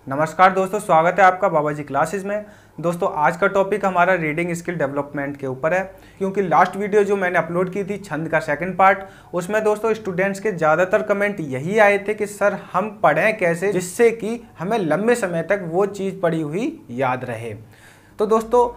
नमस्कार दोस्तों, स्वागत है आपका बाबाजी क्लासेस में। दोस्तों आज का टॉपिक हमारा रीडिंग स्किल डेवलपमेंट के ऊपर है, क्योंकि लास्ट वीडियो जो मैंने अपलोड की थी छंद का सेकंड पार्ट, उसमें दोस्तों स्टूडेंट्स के ज़्यादातर कमेंट यही आए थे कि सर हम पढ़ें कैसे जिससे कि हमें लंबे समय तक वो चीज़ पढ़ी हुई याद रहे। तो दोस्तों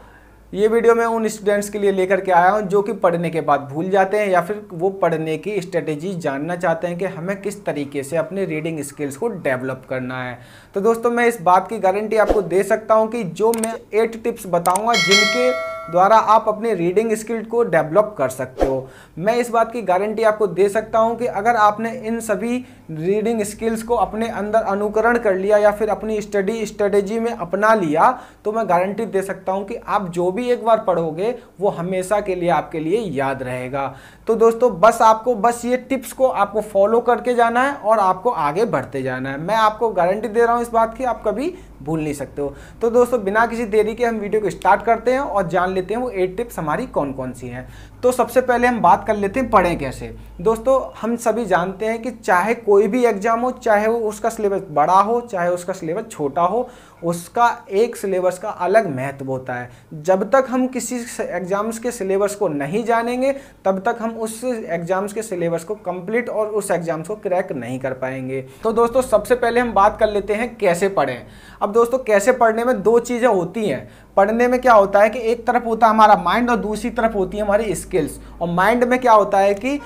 ये वीडियो मैं उन स्टूडेंट्स के लिए लेकर के आया हूँ जो कि पढ़ने के बाद भूल जाते हैं या फिर वो पढ़ने की स्ट्रेटेजी जानना चाहते हैं कि हमें किस तरीके से अपने रीडिंग स्किल्स को डेवलप करना है। तो दोस्तों मैं इस बात की गारंटी आपको दे सकता हूँ कि जो मैं 8 टिप्स बताऊँगा जिनके द्वारा आप अपने रीडिंग स्किल को डेवलप कर सकते हो, मैं इस बात की गारंटी आपको दे सकता हूं कि अगर आपने इन सभी रीडिंग स्किल्स को अपने अंदर अनुकरण कर लिया या फिर अपनी स्टडी स्ट्रेटेजी में अपना लिया तो मैं गारंटी दे सकता हूं कि आप जो भी एक बार पढ़ोगे वो हमेशा के लिए आपके लिए याद रहेगा। तो दोस्तों बस ये टिप्स को आपको फॉलो करके जाना है और आपको आगे बढ़ते जाना है। मैं आपको गारंटी दे रहा हूं इस बात की, आप कभी भूल नहीं सकते हो। तो दोस्तों बिना किसी देरी के हम वीडियो को स्टार्ट करते हैं और जान लेते हैं वो 8 टिप्स हमारी कौन कौन सी हैं। तो सबसे पहले हम बात कर लेते हैं पढ़ें कैसे। दोस्तों हम सभी जानते हैं कि चाहे कोई भी एग्जाम हो, चाहे वो उसका सिलेबस बड़ा हो चाहे उसका सिलेबस छोटा हो, उसका एक सिलेबस का अलग महत्व होता है। जब तक हम किसी एग्जाम्स के सिलेबस को नहीं जानेंगे तब तक हम उस एग्जाम्स के सिलेबस को कंप्लीट और उस एग्जाम्स को क्रैक नहीं कर पाएंगे। तो दोस्तों सबसे पहले हम बात कर लेते हैं कैसे पढ़ें। अब दोस्तों कैसे पढ़ने में 2 चीज़ें होती हैं। पढ़ने में क्या होता है कि एक तरफ होता है हमारा माइंड और दूसरी तरफ होती है हमारी स्किल्स। और माइंड में क्या होता है कि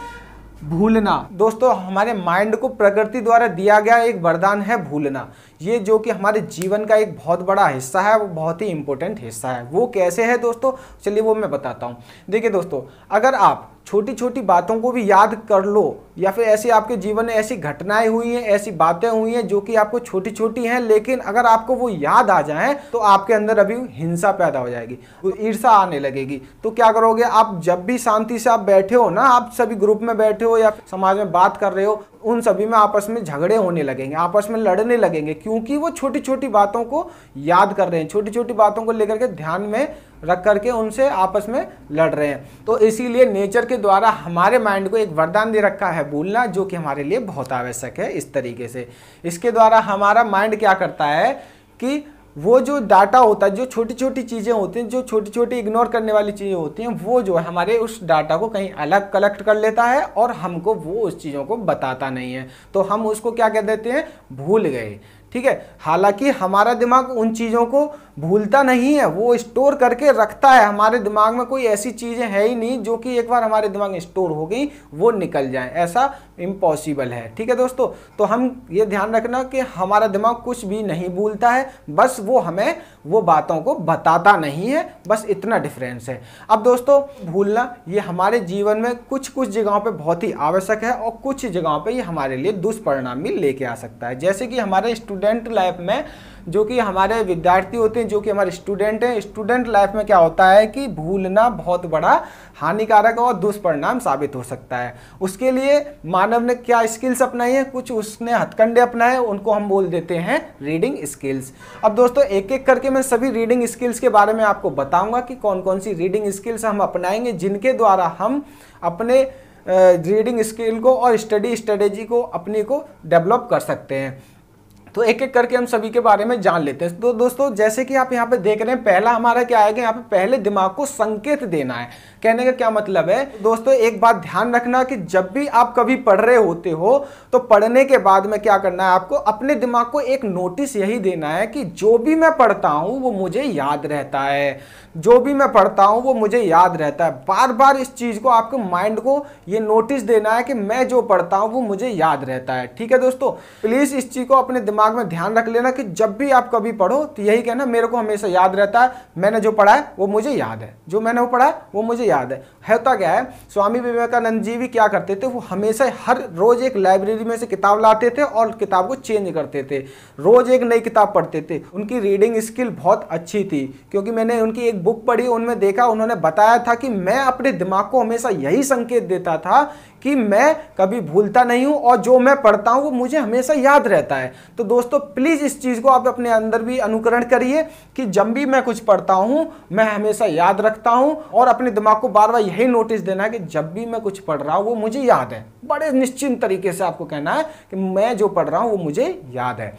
भूलना। दोस्तों हमारे माइंड को प्रकृति द्वारा दिया गया एक वरदान है भूलना, ये जो कि हमारे जीवन का एक बहुत बड़ा हिस्सा है, वो बहुत ही इंपॉर्टेंट हिस्सा है। वो कैसे है दोस्तों, चलिए वो मैं बताता हूँ। देखिए दोस्तों, अगर आप छोटी छोटी बातों को भी याद कर लो या फिर ऐसी आपके जीवन में ऐसी घटनाएं हुई हैं, ऐसी बातें हुई हैं जो कि आपको छोटी छोटी हैं, लेकिन अगर आपको वो याद आ जाएं तो आपके अंदर अभी हिंसा पैदा हो जाएगी, ईर्ष्या आने लगेगी। तो क्या करोगे आप, जब भी शांति से आप बैठे हो ना, आप सभी ग्रुप में बैठे हो या समाज में बात कर रहे हो, उन सभी में आपस में झगड़े होने लगेंगे, आपस में लड़ने लगेंगे, क्योंकि वो छोटी छोटी बातों को याद कर रहे हैं, छोटी छोटी बातों को लेकर के ध्यान में रख करके उनसे आपस में लड़ रहे हैं। तो इसीलिए नेचर के द्वारा हमारे माइंड को एक वरदान दे रखा है भूलना, जो कि हमारे लिए बहुत आवश्यक है। इस तरीके से इसके द्वारा हमारा माइंड क्या करता है कि वो जो डाटा होता है, जो छोटी छोटी चीज़ें होती हैं, जो छोटी छोटी इग्नोर करने वाली चीज़ें होती हैं, वो जो है हमारे उस डाटा को कहीं अलग कलेक्ट कर लेता है और हमको वो उस चीज़ों को बताता नहीं है। तो हम उसको क्या कह देते हैं, भूल गए। ठीक है, हालांकि हमारा दिमाग उन चीज़ों को भूलता नहीं है, वो स्टोर करके रखता है। हमारे दिमाग में कोई ऐसी चीज़ें है ही नहीं जो कि एक बार हमारे दिमाग में स्टोर हो गई वो निकल जाए, ऐसा इम्पॉसिबल है। ठीक है दोस्तों, तो हम ये ध्यान रखना कि हमारा दिमाग कुछ भी नहीं भूलता है, बस वो हमें वो बातों को बताता नहीं है, बस इतना डिफरेंस है। अब दोस्तों भूलना ये हमारे जीवन में कुछ कुछ जगहों पे बहुत ही आवश्यक है और कुछ जगहों पे ये हमारे लिए दुष्परिणाम भी लेके आ सकता है। जैसे कि हमारे स्टूडेंट लाइफ में, जो कि हमारे विद्यार्थी होते हैं, जो कि हमारे स्टूडेंट हैं, स्टूडेंट लाइफ में क्या होता है कि भूलना बहुत बड़ा हानिकारक और दुष्परिणाम साबित हो सकता है। उसके लिए मानव ने क्या स्किल्स अपनाई है, कुछ उसने हथकंडे अपनाए, उनको हम बोल देते हैं रीडिंग स्किल्स। अब दोस्तों एक एक करके मैं सभी रीडिंग स्किल्स के बारे में आपको बताऊंगा कि कौन कौन सी रीडिंग स्किल्स हम अपनाएंगे जिनके द्वारा हम अपने रीडिंग स्किल को और स्टडी स्ट्रेटेजी को अपनी को डेवलप कर सकते हैं। तो एक एक करके हम सभी के बारे में जान लेते हैं। तो दोस्तों जैसे कि आप यहाँ पे देख रहे हैं, पहला हमारा क्या आएगा, यहाँ पे पहले दिमाग को संकेत देना है। कहने का क्या मतलब है दोस्तों, एक बात ध्यान रखना कि जब भी आप कभी पढ़ रहे होते हो तो पढ़ने के बाद में क्या करना है, आपको अपने दिमाग को एक नोटिस यही देना है कि जो भी मैं पढ़ता हूँ वो मुझे याद रहता है, जो भी मैं पढ़ता हूँ वो मुझे याद रहता है। बार बार इस चीज़ को आपको माइंड को ये नोटिस देना है कि मैं जो पढ़ता हूँ वो मुझे याद रहता है। ठीक है दोस्तों, प्लीज़ इस चीज़ को अपने दिमाग में ध्यान रख लेना कि जब भी आप कभी पढ़ो तो यही कहना, मेरे को हमेशा याद रहता है, मैंने जो पढ़ा है वो मुझे याद है, जो मैंने वो पढ़ा है वो मुझे याद है। होता क्या है, स्वामी विवेकानंद जी भी क्या करते थे, वो हमेशा हर रोज एक लाइब्रेरी में से किताब लाते थे और किताब को चेंज करते थे, रोज एक नई किताब पढ़ते थे। उनकी रीडिंग स्किल बहुत अच्छी थी, क्योंकि मैंने उनकी एक बुक पढ़ी, उनमें देखा, उन्होंने बताया था कि मैं अपने दिमाग को हमेशा यही संकेत देता था कि मैं कभी भूलता नहीं हूं और जो मैं पढ़ता हूं वो मुझे हमेशा याद रहता है। तो दोस्तों प्लीज इस चीज को आप अपने अंदर भी अनुकरण करिए कि जब भी मैं कुछ पढ़ता हूं मैं हमेशा याद रखता हूं, और अपने दिमाग को बार बार यही नोटिस देना है कि जब भी मैं कुछ पढ़ रहा हूं वो मुझे याद है। बड़े निश्चिंत तरीके से आपको कहना है कि मैं जो पढ़ रहा हूं वो मुझे याद है।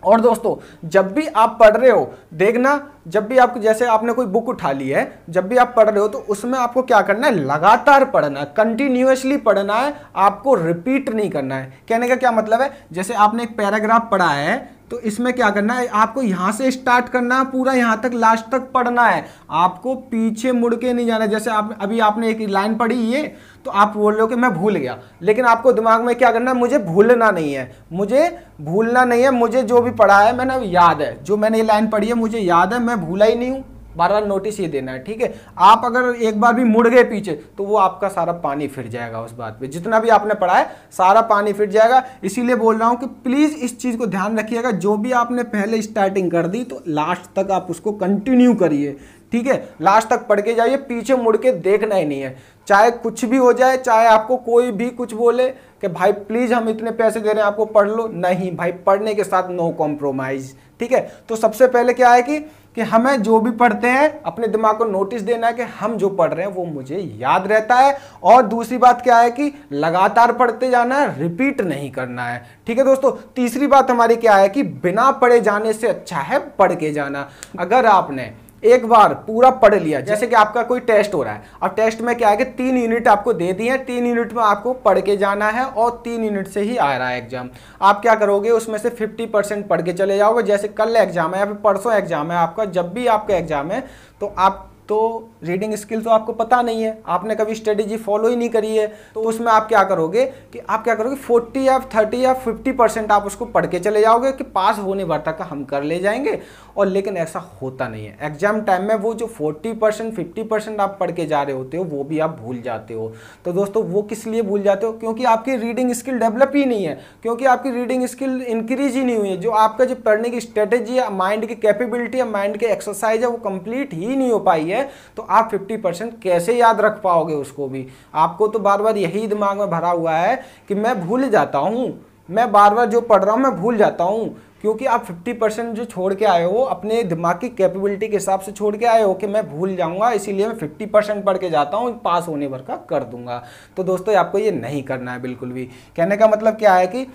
और दोस्तों जब भी आप पढ़ रहे हो देखना, जब भी आपको जैसे आपने कोई बुक उठा ली है, जब भी आप पढ़ रहे हो तो उसमें आपको क्या करना है, लगातार पढ़ना है, कंटिन्यूअसली पढ़ना है, आपको रिपीट नहीं करना है। कहने का क्या मतलब है, जैसे आपने एक पैराग्राफ पढ़ा है तो इसमें क्या करना है, आपको यहां से स्टार्ट करना है, पूरा यहां तक लास्ट तक पढ़ना है, आपको पीछे मुड़ के नहीं जाना है। जैसे आप अभी आपने एक लाइन पढ़ी ये, तो आप बोल रहे हो कि मैं भूल गया, लेकिन आपको दिमाग में क्या करना है, मुझे भूलना नहीं है, मुझे भूलना नहीं है, मुझे जो भी पढ़ा है मैंने याद है, जो मैंने ये लाइन पढ़ी है मुझे याद है, मैं भूला ही नहीं हूं। बार बार नोटिस ये देना है, ठीक है। आप अगर एक बार भी मुड़ गए पीछे तो वो आपका सारा पानी फिर जाएगा उस बात पे, जितना भी आपने पढ़ा है सारा पानी फिर जाएगा। इसीलिए बोल रहा हूं कि प्लीज इस चीज को ध्यान रखिएगा, जो भी आपने पहले स्टार्टिंग कर दी तो लास्ट तक आप उसको कंटिन्यू करिए, ठीक है। लास्ट तक पढ़ के जाइए, पीछे मुड़ के देखना ही नहीं है, चाहे कुछ भी हो जाए, चाहे आपको कोई भी कुछ बोले कि भाई प्लीज हम इतने पैसे दे रहे हैं आपको पढ़ लो, नहीं भाई, पढ़ने के साथ नो कॉम्प्रोमाइज, ठीक है। तो सबसे पहले क्या है कि हमें जो भी पढ़ते हैं अपने दिमाग को नोटिस देना है कि हम जो पढ़ रहे हैं वो मुझे याद रहता है। और दूसरी बात क्या है कि लगातार पढ़ते जाना है, रिपीट नहीं करना है, ठीक है दोस्तों। तीसरी बात हमारी क्या है कि बिना पढ़े जाने से अच्छा है पढ़ के जाना। अगर आपने एक बार पूरा पढ़ लिया, जैसे कि आपका कोई टेस्ट हो रहा है, अब टेस्ट में क्या है कि 3 यूनिट आपको दे दिए हैं, 3 यूनिट में आपको पढ़ के जाना है और 3 यूनिट से ही आ रहा है एग्जाम। आप क्या करोगे, उसमें से 50% पढ़ के चले जाओगे। जैसे कल एग्जाम है या फिर परसों एग्जाम है आपका, जब भी आपका एग्जाम है तो आप तो रीडिंग स्किल तो आपको पता नहीं है, आपने कभी स्ट्रेटेजी फॉलो ही नहीं करी है, तो उसमें आप क्या करोगे कि आप क्या करोगे 40 या 30 या 50% आप उसको पढ़ के चले जाओगे कि पास होने भर तक का हम कर ले जाएंगे। और लेकिन ऐसा होता नहीं है, एग्जाम टाइम में वो जो 40% 50% आप पढ़ के जा रहे होते हो वो भी आप भूल जाते हो। तो दोस्तों वो किस लिए भूल जाते हो, क्योंकि आपकी रीडिंग स्किल डेवलप ही नहीं है, क्योंकि आपकी रीडिंग स्किल इंक्रीज ही नहीं हुई है। जो आपका जो पढ़ने की स्ट्रेटेजी है, माइंड की कैपेबिलिटी है, माइंड की एक्सरसाइज है, वो कंप्लीट ही नहीं हो पाई है। तो आप 50% कैसे याद रख पाओगे उसको भी। आपको तो बार बार यही दिमाग में भरा हुआ है कि मैं भूल जाता हूं, मैं बार बार जो पढ़ रहा हूं मैं भूल जाता हूं, क्योंकि आप 50% जो छोड़ के आए हो अपने दिमाग की कैपेबिलिटी के हिसाब से छोड़ के आए हो कि मैं भूल जाऊंगा, इसीलिए मैं 50% पढ़ के जाता हूं, पास होने भर का कर दूंगा। तो दोस्तों आपको ये नहीं करना है बिल्कुल भी। कहने का मतलब क्या है कि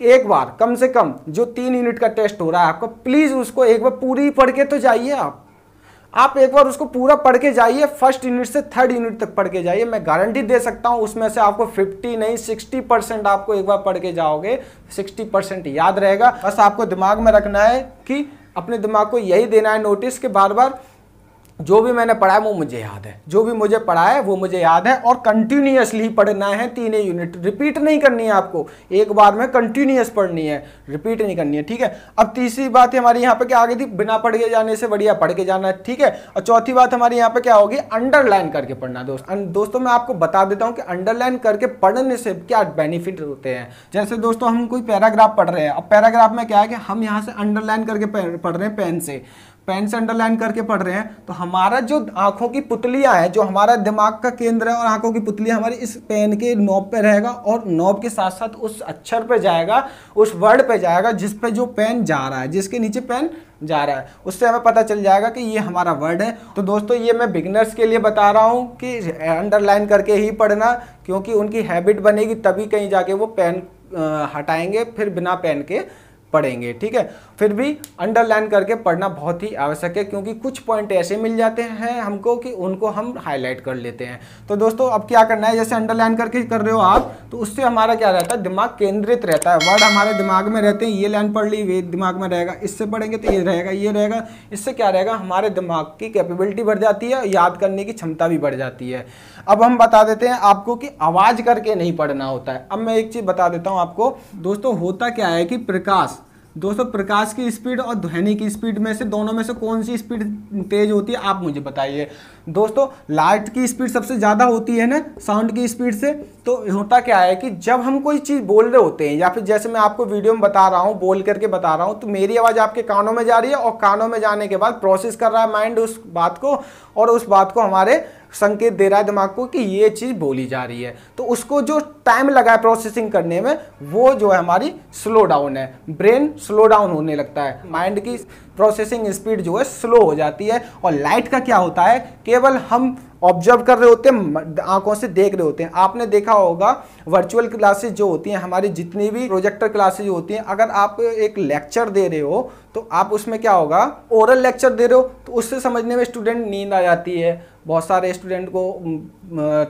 एक बार कम से कम जो 3 यूनिट का टेस्ट हो रहा है आपका, प्लीज उसको एक बार पूरी पढ़ के तो जाइए। आप एक बार उसको पूरा पढ़ के जाइए, फर्स्ट यूनिट से 3rd यूनिट तक पढ़ के जाइए। मैं गारंटी दे सकता हूं उसमें से आपको 50 नहीं 60% आपको एक बार पढ़ के जाओगे, 60% याद रहेगा। बस आपको दिमाग में रखना है कि अपने दिमाग को यही देना है नोटिस कि बार बार जो भी मैंने पढ़ा है वो मुझे याद है, जो भी मुझे पढ़ा है वो मुझे याद है, और कंटिन्यूअसली पढ़ना है। 3 यूनिट रिपीट नहीं करनी है आपको, एक बार में कंटिन्यूअस पढ़नी है, रिपीट नहीं करनी है, ठीक है। अब तीसरी बात हमारी यहाँ पे क्या आ गई थी, बिना पढ़ के जाने से बढ़िया पढ़ के जाना है, ठीक है। और चौथी बात हमारी यहाँ पे क्या होगी, अंडरलाइन करके पढ़ना। दोस्तों मैं आपको बता देता हूँ कि अंडरलाइन करके पढ़ने से क्या बेनिफिट होते हैं। जैसे दोस्तों हम कोई पैराग्राफ पढ़ रहे हैं, अब पैराग्राफ में क्या है कि हम यहाँ से अंडरलाइन करके पढ़ रहे हैं, पेन से अंडरलाइन करके पढ़ रहे हैं, तो हमारा जो आंखों की पुतलियां हैं, जो हमारा दिमाग का केंद्र है और आंखों की पुतलियां हमारी इस पेन के नॉब पे रहेगा, और नॉब के साथ साथ उस अक्षर पे जाएगा, उस वर्ड पे जाएगा जिस पे जो पेन जा रहा है, जिसके नीचे पेन जा रहा है, उससे हमें पता चल जाएगा कि ये हमारा वर्ड है। तो दोस्तों ये मैं बिगिनर्स के लिए बता रहा हूँ कि अंडरलाइन करके ही पढ़ना, क्योंकि उनकी हैबिट बनेगी तभी कहीं जाके वो पेन हटाएंगे, फिर बिना पेन के पढ़ेंगे, ठीक है। फिर भी अंडरलाइन करके पढ़ना बहुत ही आवश्यक है, क्योंकि कुछ पॉइंट ऐसे मिल जाते हैं हमको कि उनको हम हाईलाइट कर लेते हैं। तो दोस्तों अब क्या करना है, जैसे अंडरलाइन करके कर रहे हो आप, तो उससे हमारा क्या रहता है, दिमाग केंद्रित रहता है, वर्ड हमारे दिमाग में रहते हैं। ये लाइन पढ़ ली, ये दिमाग में रहेगा, इससे पढ़ेंगे तो ये रहेगा, ये रहेगा। इससे क्या रहेगा, हमारे दिमाग की कैपेबिलिटी बढ़ जाती है, याद करने की क्षमता भी बढ़ जाती है। अब हम बता देते हैं आपको कि आवाज करके नहीं पढ़ना होता है। अब मैं एक चीज बता देता हूं आपको दोस्तों, होता क्या है कि प्रकाश की स्पीड और ध्वनि की स्पीड में से, दोनों में से कौन सी स्पीड तेज होती है, आप मुझे बताइए। दोस्तों लाइट की स्पीड सबसे ज़्यादा होती है ना साउंड की स्पीड से। तो होता क्या है कि जब हम कोई चीज़ बोल रहे होते हैं, या फिर जैसे मैं आपको वीडियो में बता रहा हूँ, बोल करके बता रहा हूँ, तो मेरी आवाज़ आपके कानों में जा रही है, और कानों में जाने के बाद प्रोसेस कर रहा है माइंड उस बात को, और उस बात को हमारे संकेत दे रहा है दिमाग को कि ये चीज़ बोली जा रही है। तो उसको जो टाइम लगा है प्रोसेसिंग करने में, वो जो है हमारी स्लो डाउन है, ब्रेन स्लो डाउन होने लगता है, माइंड की प्रोसेसिंग स्पीड जो है स्लो हो जाती है। और लाइट का क्या होता है, केवल हम ऑब्जर्व कर रहे होते हैं, आंखों से देख रहे होते हैं। आपने देखा होगा वर्चुअल क्लासेस जो होती हैं, हमारी जितनी भी प्रोजेक्टर क्लासेस होती हैं, अगर आप एक लेक्चर दे रहे हो तो आप उसमें क्या होगा, ओरल लेक्चर दे रहे हो तो उससे समझने में स्टूडेंट नींद आ जाती है, बहुत सारे स्टूडेंट को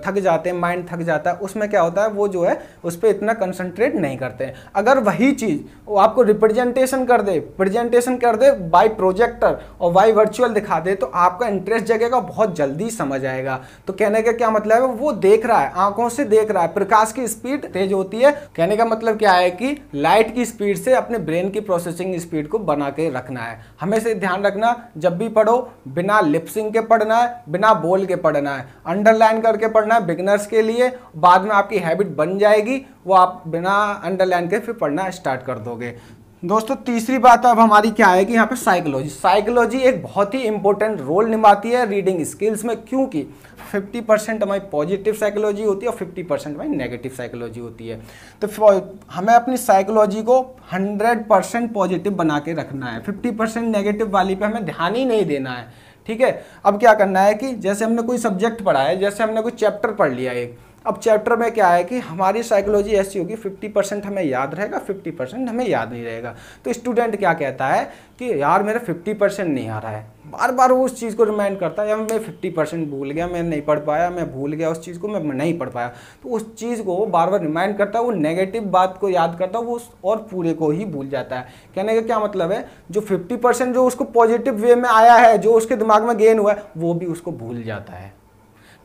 थक जाते हैं, माइंड थक जाता है। उसमें क्या होता है, वो जो है उस पर इतना कंसंट्रेट नहीं करते हैं। अगर वही चीज़ वो आपको रिप्रेजेंटेशन कर दे बाय प्रोजेक्टर और बाय वर्चुअल दिखा दे तो आपका इंटरेस्ट जगेगा, बहुत जल्दी समझ आएगा। तो कहने का क्या मतलब है, वो देख रहा है, आंखों से देख रहा है, प्रकाश की स्पीड तेज होती है। कहने का मतलब क्या है कि लाइट की स्पीड से अपने ब्रेन की प्रोसेसिंग स्पीड को बना के रखना है। हमेशा ध्यान रखना, जब भी पढ़ो बिना लिपसिंग के पढ़ना है, बिना बोल के पढ़ना है, अंडरलाइन करके पढ़ना है बिगिनर्स के लिए। बाद में आपकी हैबिट बन जाएगी, वो आप बिना अंडरलाइन के फिर पढ़ना स्टार्ट कर दोगे। दोस्तों तीसरी बात अब हमारी क्या है कि यहाँ पे साइकोलॉजी एक बहुत ही इंपॉर्टेंट रोल निभाती है रीडिंग स्किल्स में, क्योंकि 50% हमारी पॉजिटिव साइकोलॉजी होती है और 50% हमारी नेगेटिव साइकोलॉजी होती है। तो हमें अपनी साइकोलॉजी को 100% पॉजिटिव बना के रखना है, 50% नेगेटिव वाली पे हमें ध्यान ही नहीं देना है। ठीक है, अब क्या करना है कि जैसे हमने कोई सब्जेक्ट पढ़ा है, जैसे हमने कोई चैप्टर पढ़ लिया एक, अब चैप्टर में क्या है कि हमारी साइकोलॉजी ऐसी होगी 50% हमें याद रहेगा, 50% हमें याद नहीं रहेगा। तो स्टूडेंट क्या कहता है कि यार मेरा 50% नहीं आ रहा है, बार बार वो उस चीज़ को रिमाइंड करता है, यार मैं 50% भूल गया, मैं नहीं पढ़ पाया, मैं भूल गया उस चीज़ को, मैं नहीं पढ़ पाया। तो उस चीज़ को वो बार बार रिमाइंड करता है, वो नेगेटिव बात को याद करता है, वो और पूरे को ही भूल जाता है। कहने का क्या मतलब है, जो 50% जो उसको पॉजिटिव वे में आया है, जो उसके दिमाग में गेन हुआ है, वो भी उसको भूल जाता है।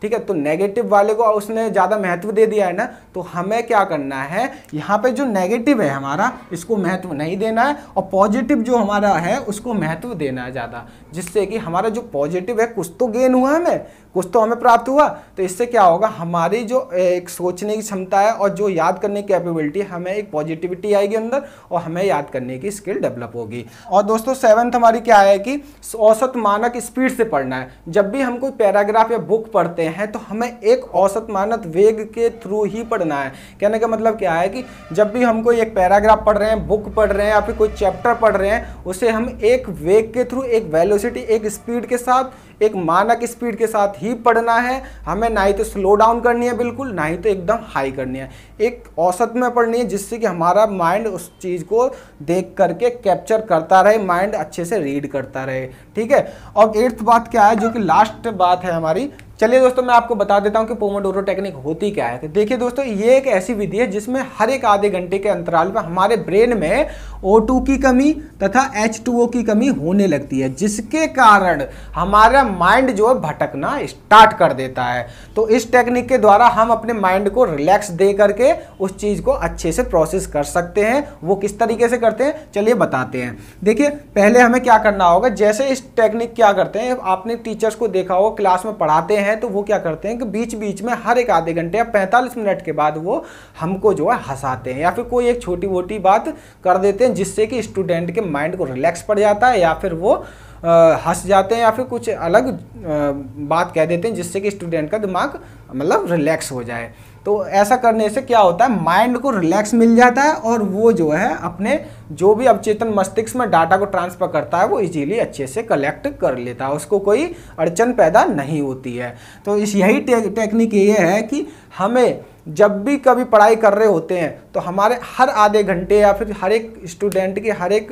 ठीक है, तो नेगेटिव वाले को उसने ज़्यादा महत्व दे दिया है ना, तो हमें क्या करना है, यहाँ पे जो नेगेटिव है हमारा, इसको महत्व नहीं देना है, और पॉजिटिव जो हमारा है उसको महत्व देना है ज़्यादा, जिससे कि हमारा जो पॉजिटिव है कुछ तो गेन हुआ हमें, कुछ तो हमें प्राप्त हुआ। तो इससे क्या होगा, हमारी जो एक सोचने की क्षमता है और जो याद करने की कैपेबिलिटी, हमें एक पॉजिटिविटी आएगी अंदर और हमें याद करने की स्किल डेवलप होगी। और दोस्तों 7th हमारी क्या है कि औसत मानक स्पीड से पढ़ना है। जब भी हम कोई पैराग्राफ या बुक पढ़ते हैं तो हमें एक औसत मानक वेग के थ्रू ही पढ़ना है। कहने का मतलब क्या है कि जब भी हम कोई एक पैराग्राफ पढ़ रहे हैं, बुक पढ़ रहे हैं या फिर कोई चैप्टर पढ़ रहे हैं, उसे हम एक वेग के थ्रू, एक वेलोसिटी, एक स्पीड के साथ, एक मानक स्पीड के साथ ही पढ़ना है। हमें ना ही तो स्लो डाउन करनी है बिल्कुल, ना ही तो एकदम हाई करनी है, एक औसत में पढ़नी है, जिससे कि हमारा माइंड उस चीज़ को देख करके कैप्चर करता रहे, माइंड अच्छे से रीड करता रहे। ठीक है, और 8th बात क्या है, जो कि लास्ट बात है हमारी। चलिए दोस्तों मैं आपको बता देता हूं कि पोमोडोरो टेक्निक होती क्या है। देखिए दोस्तों, ये एक ऐसी विधि है जिसमें हर एक आधे घंटे के अंतराल पर हमारे ब्रेन में O2 की कमी तथा H2O की कमी होने लगती है, जिसके कारण हमारा माइंड जो है भटकना स्टार्ट कर देता है। तो इस टेक्निक के द्वारा हम अपने माइंड को रिलैक्स दे करके उस चीज़ को अच्छे से प्रोसेस कर सकते हैं। वो किस तरीके से करते हैं, चलिए बताते हैं। देखिए पहले हमें क्या करना होगा, जैसे इस टेक्निक क्या करते हैं, आपने टीचर्स को देखा होगा क्लास में पढ़ाते हैं तो वो क्या करते हैं कि बीच बीच में हर एक आधे घंटे या 45 मिनट के बाद वो हमको जो है हंसाते हैं या फिर कोई एक छोटी मोटी बात कर देते हैं, जिससे कि स्टूडेंट के माइंड को रिलैक्स पड़ जाता है, या फिर वो हंस जाते हैं या फिर कुछ अलग बात कह देते हैं, जिससे कि स्टूडेंट का दिमाग मतलब रिलैक्स हो जाए। तो ऐसा करने से क्या होता है, माइंड को रिलैक्स मिल जाता है और वो जो है अपने जो भी अवचेतन मस्तिष्क में डाटा को ट्रांसफर करता है वो इजीली अच्छे से कलेक्ट कर लेता है, उसको कोई अड़चन पैदा नहीं होती है। तो यही टेक्निक ये है कि हमें जब भी कभी पढ़ाई कर रहे होते हैं तो हमारे हर आधे घंटे या फिर हर एक स्टूडेंट की, हर एक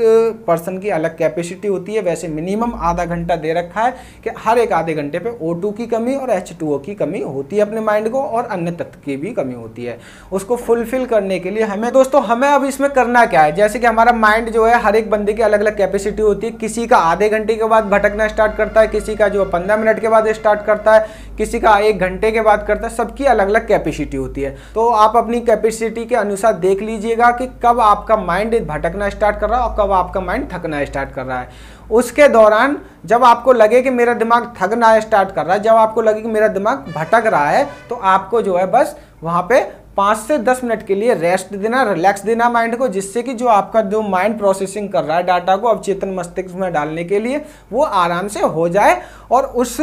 पर्सन की अलग कैपेसिटी होती है। वैसे मिनिमम आधा घंटा दे रखा है कि हर एक आधे घंटे पे O2 की कमी और H2O की कमी होती है अपने माइंड को, और अन्य तत्व की भी कमी होती है। उसको फुलफिल करने के लिए हमें दोस्तों अब इसमें करना क्या है, जैसे कि हमारा माइंड जो है हर एक बंदे की अलग अलग कैपेसिटी होती है। किसी का आधे घंटे के बाद भटकना स्टार्ट करता है, किसी का जो 15 मिनट के बाद स्टार्ट करता है, किसी का 1 घंटे के बाद करता है। सबकी अलग अलग कैपेसिटी होती है। तो आप अपनी कैपेसिटी के अनुसार देख लीजिएगा कि कब आपका माइंड भटकना स्टार्ट कर रहा है और कब आपका माइंड थकना स्टार्ट कर रहा है। उसके दौरान जब आपको लगे कि मेरा दिमाग थकना स्टार्ट कर रहा है, जब आपको लगे कि मेरा दिमाग भटक रहा है, तो आपको जो है बस वहाँ पे 5 से 10 मिनट के लिए रेस्ट देना, रिलैक्स देना माइंड को, जिससे कि जो आपका जो माइंड प्रोसेसिंग कर रहा है डाटा को अवचेतन मस्तिष्क में डालने के लिए, वो आराम से हो जाए और उस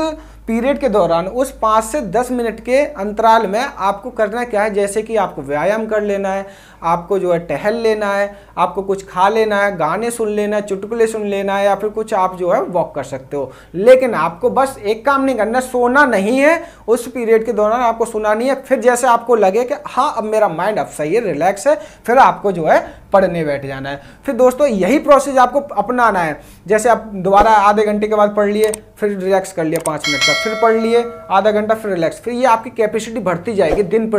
पीरियड के दौरान उस 5 से 10 मिनट के अंतराल में आपको करना क्या है, जैसे कि आपको व्यायाम कर लेना है, आपको जो है टहल लेना है, आपको कुछ खा लेना है, गाने सुन लेना है, चुटकुले सुन लेना है, या फिर कुछ आप जो है वॉक कर सकते हो। लेकिन आपको बस एक काम नहीं करना, सोना नहीं है उस पीरियड के दौरान, आपको सोना नहीं है। फिर जैसे आपको लगे कि हाँ अब मेरा माइंड अब सही है, रिलैक्स है, फिर आपको जो है पढ़ने बैठ जाना है। फिर दोस्तों यही प्रोसेस आपको अपनाना है। जैसे आप दोबारा आधे घंटे के बाद पढ़ लिए, फिर रिलैक्स कर लिया 5 मिनट का, फिर पढ़ लिए आधा घंटा, फिर रिलैक्स, फिर ये आपकी कैपेसिटी बढ़ती जाएगी दिन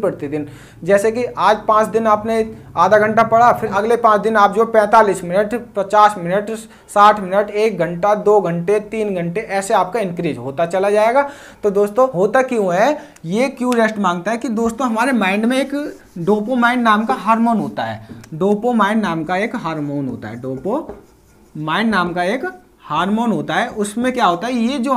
प्रतिदिन। जैसे कि आज 5 दिन आपने आधा घंटा पढ़ा, फिर अगले 5 दिन आप जो 45 मिनट, 50 मिनट, 60 मिनट, 1 घंटा, 2 घंटे, 3 घंटे, ऐसे आपका इंक्रीज होता चला जाएगा। तो दोस्तों होता क्यों है, ये क्यों रेस्ट मांगता है कि दोस्तों हमारे माइंड में एक डोपामाइन नाम का हार्मोन होता है। डोपामाइन नाम का एक हार्मोन होता है, डोपामाइन नाम का एक हार्मोन होता है। उसमें क्या होता है, ये जो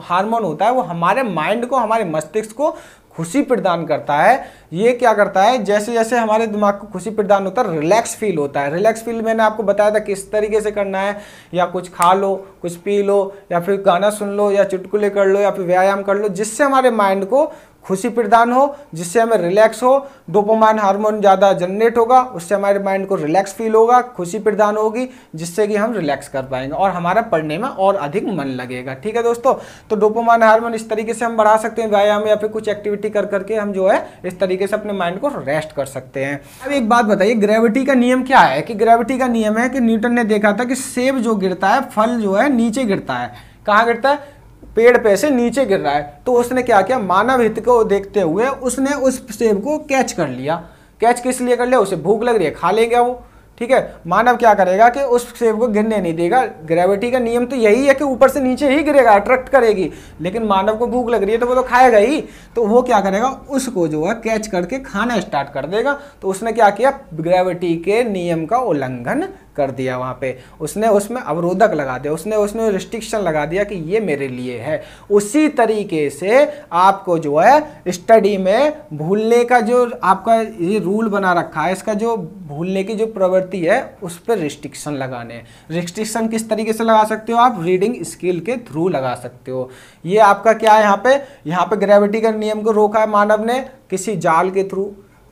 हार्मोन होता है वो हमारे माइंड को, हमारे मस्तिष्क को खुशी प्रदान करता है। ये क्या करता है, जैसे जैसे हमारे दिमाग को खुशी प्रदान होता है, रिलैक्स फील होता है। रिलैक्स फील मैंने आपको बताया था किस तरीके से करना है, या कुछ खा लो, कुछ पी लो, या फिर गाना सुन लो, या चुटकुले कर लो, या फिर व्यायाम कर लो, जिससे हमारे माइंड को खुशी प्रदान हो, जिससे हमें रिलैक्स हो। डोपामाइन हार्मोन ज़्यादा जनरेट होगा, उससे हमारे माइंड को रिलैक्स फील होगा, खुशी प्रदान होगी, जिससे कि हम रिलैक्स कर पाएंगे और हमारा पढ़ने में और अधिक मन लगेगा। ठीक है दोस्तों, तो डोपामाइन हार्मोन इस तरीके से हम बढ़ा सकते हैं व्यायाम या फिर कुछ एक्टिविटी कर करके हम जो है इस तरीके से अपने माइंड को रेस्ट कर सकते हैं। अब एक बात बताइए, ग्रेविटी का नियम क्या है? कि ग्रेविटी का नियम है कि न्यूटन ने देखा था कि सेब जो गिरता है, फल जो है नीचे गिरता है। कहाँ गिरता है? पेड़ पे से नीचे गिर रहा है। तो उसने क्या किया, मानव हित को देखते हुए उसने उस सेब को कैच कर लिया। कैच किस लिए कर लिया? उसे भूख लग रही है, खा लेगा वो। ठीक है, मानव क्या करेगा कि उस सेब को गिरने नहीं देगा। ग्रेविटी का नियम तो यही है कि ऊपर से नीचे ही गिरेगा, अट्रैक्ट करेगी। लेकिन मानव को भूख लग रही है तो वो तो खाएगा ही। तो वो क्या करेगा, उसको जो है कैच करके खाना स्टार्ट कर देगा। तो उसने क्या किया, ग्रेविटी के नियम का उल्लंघन कर दिया। वहाँ पे उसने उसमें अवरोधक लगा दिया, उसने रिस्ट्रिक्शन लगा दिया कि ये मेरे लिए है। उसी तरीके से आपको जो है स्टडी में भूलने का जो आपका ये रूल बना रखा है, इसका जो भूलने की जो प्रवृत्ति है उस पर रिस्ट्रिक्शन लगाने हैं। रिस्ट्रिक्शन किस तरीके से लगा सकते हो आप? रीडिंग स्किल के थ्रू लगा सकते हो। ये आपका क्या है, यहाँ पे ग्रेविटी का नियम को रोका है मानव ने, किसी जाल के थ्रू,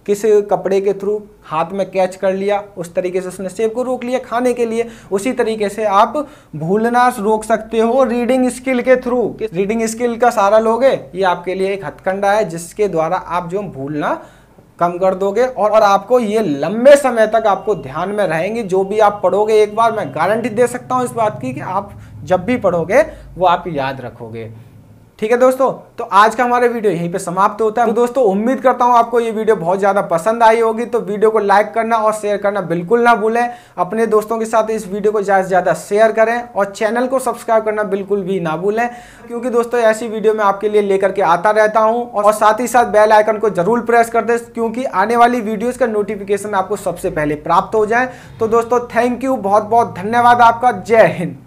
किसी कपड़े के थ्रू हाथ में कैच कर लिया, उस तरीके से उसने सेब को रोक लिया खाने के लिए। उसी तरीके से आप भूलना रोक सकते हो रीडिंग स्किल के थ्रू। रीडिंग स्किल का सहारा लोगे, ये आपके लिए एक हथकंडा है जिसके द्वारा आप जो भूलना कम कर दोगे और आपको ये लंबे समय तक आपको ध्यान में रहेंगे। जो भी आप पढ़ोगे, एक बार मैं गारंटी दे सकता हूँ इस बात की कि आप जब भी पढ़ोगे वो आप याद रखोगे। ठीक है दोस्तों, तो आज का हमारा वीडियो यहीं पे समाप्त होता है। तो दोस्तों उम्मीद करता हूं आपको ये वीडियो बहुत ज़्यादा पसंद आई होगी। तो वीडियो को लाइक करना और शेयर करना बिल्कुल ना भूलें। अपने दोस्तों के साथ इस वीडियो को ज़्यादा से ज़्यादा शेयर करें और चैनल को सब्सक्राइब करना बिल्कुल भी ना भूलें, क्योंकि दोस्तों ऐसी वीडियो मैं आपके लिए लेकर के आता रहता हूँ। और साथ ही साथ बेल आइकन को जरूर प्रेस कर दें, क्योंकि आने वाली वीडियोज़ का नोटिफिकेशन आपको सबसे पहले प्राप्त हो जाए। तो दोस्तों थैंक यू, बहुत बहुत धन्यवाद आपका। जय हिंद।